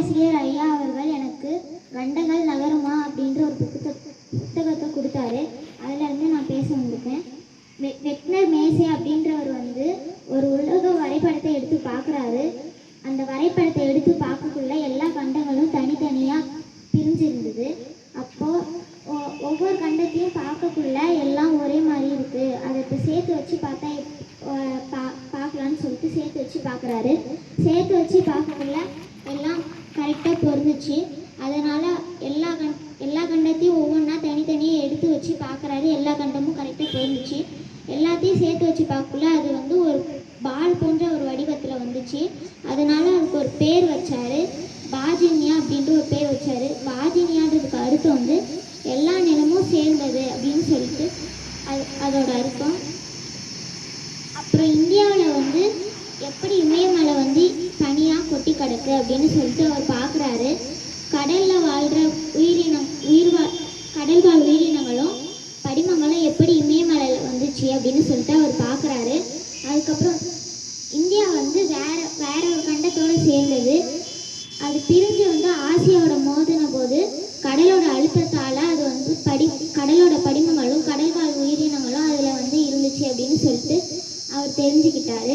பேராசிரியர் ஐயா அவர்கள் எனக்கு கண்டங்கள் நகருமா அப்படின்ற ஒரு புத்தகத்தை கொடுத்தாரு. அதுலேருந்து நான் பேச வந்திருக்கேன். வெக்னர் மேசே அப்படின்றவர் ஒரு உலக வரைபடத்தை எடுத்து பார்க்குறாரு. அந்த வரைபடத்தை எடுத்து பார்க்கக்குள்ள எல்லா கண்டங்களும் தனித்தனியாக பிரிஞ்சிருந்தது. அப்போது ஒவ்வொரு கண்டத்தையும் பார்க்கக்குள்ள எல்லாம் ஒரே மாதிரி இருக்குது, அதை இப்போ சேர்த்து வச்சு பார்த்தா பார்க்கலான்னு சொல்லிட்டு சேர்த்து வச்சு பார்க்குறாரு. சேர்த்து வச்சு பார்க்கக்குள்ள எல்லாம் கரெக்டாக பொருந்துச்சு. அதனால் எல்லா கண்டத்தையும் ஒவ்வொன்றா தனித்தனியாக எடுத்து வச்சு பார்க்குறாரு. எல்லா கண்டமும் கரெக்டாக பொருந்துச்சு. எல்லாத்தையும் சேர்த்து வச்சு பார்க்கக்குள்ள அது ஒரு பால் போன்ற ஒரு வடிவத்தில் வந்துச்சு. அதனால் அதுக்கு ஒரு பேர் வச்சார், பாஜினியா அப்படின்ற ஒரு பேர் வச்சார். பாஜினியான்றதுக்கு அர்த்தம் எல்லா நிலமும் சேர்ந்தது அப்படின்னு சொல்லிட்டு அதோட அர்த்தம். அப்புறம் இந்தியாவில் எப்படி இமயமலை தனியாக கொட்டி கிடக்கு அப்படின்னு சொல்லிட்டு அவர் பார்க்குறாரு. கடலில் வாழ்கிற கடல்வாழ் உயிரினங்களும் படிமங்களும் எப்படி இமயமலையில் வந்துச்சு அப்படின்னு சொல்லிட்டு அவர் பார்க்குறாரு. அதுக்கப்புறம் இந்தியா வேற ஒரு கண்டத்தோடு சேர்ந்தது. அது பிரிஞ்சு ஆசியாவோட மோதின போது கடலோட அழுத்தத்தால் அது கடலோட படிமங்களும் கடல்வாழ் உயிரினங்களும் அதில் இருந்துச்சு அப்படின்னு சொல்லிட்டு அவர் தெரிஞ்சுக்கிட்டாரு.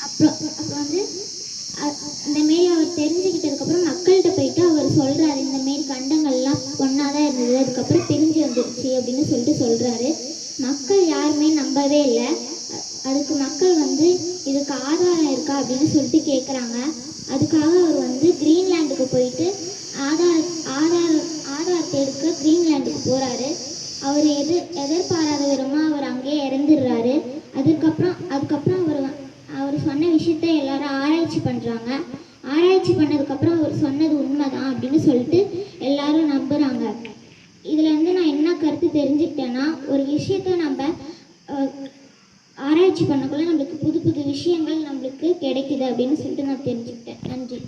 அப்புறம் இந்தமாரி அவர் தெரிஞ்சுக்கிட்டதுக்கப்புறம் மக்கள்கிட்ட போயிட்டு அவர் சொல்கிறாரு, இந்தமாரி கண்டங்கள்லாம் ஒன்றா தான் இருந்தது, அதுக்கப்புறம் பிரிஞ்சு வந்துருச்சு அப்படின்னு சொல்லிட்டு சொல்கிறாரு. மக்கள் யாருமே நம்பவே இல்லை. அதுக்கு மக்கள் இதுக்கு ஆதாரம் இருக்கா அப்படின்னு சொல்லிட்டு கேட்குறாங்க. அதுக்காக அவர் கிரீன்லாண்டுக்கு போயிட்டு ஆதாரத்தை எடுக்க கிரீன்லாண்டுக்கு போகிறாரு. அவர் எதிர்பாராத விதமாக அவர் அங்கேயே இறந்துடுறாரு. அதுக்கப்புறம் அவர் சொன்ன விஷயத்த எல்லாரும் ஆராய்ச்சி பண்ணுறாங்க. ஆராய்ச்சி பண்ணதுக்கப்புறம் அவர் சொன்னது உண்மைதான் அப்படின்னு சொல்லிட்டு எல்லாரும் நம்புகிறாங்க. இதுலேருந்து நான் என்ன கருத்து தெரிஞ்சுக்கிட்டேன்னா, ஒரு விஷயத்த நம்ம ஆராய்ச்சி பண்ணக்குள்ள நம்மளுக்கு புது புது விஷயங்கள் நம்மளுக்கு கிடைக்குது அப்படின்னு சொல்லிட்டு நான் தெரிஞ்சுக்கிட்டேன். நன்றி.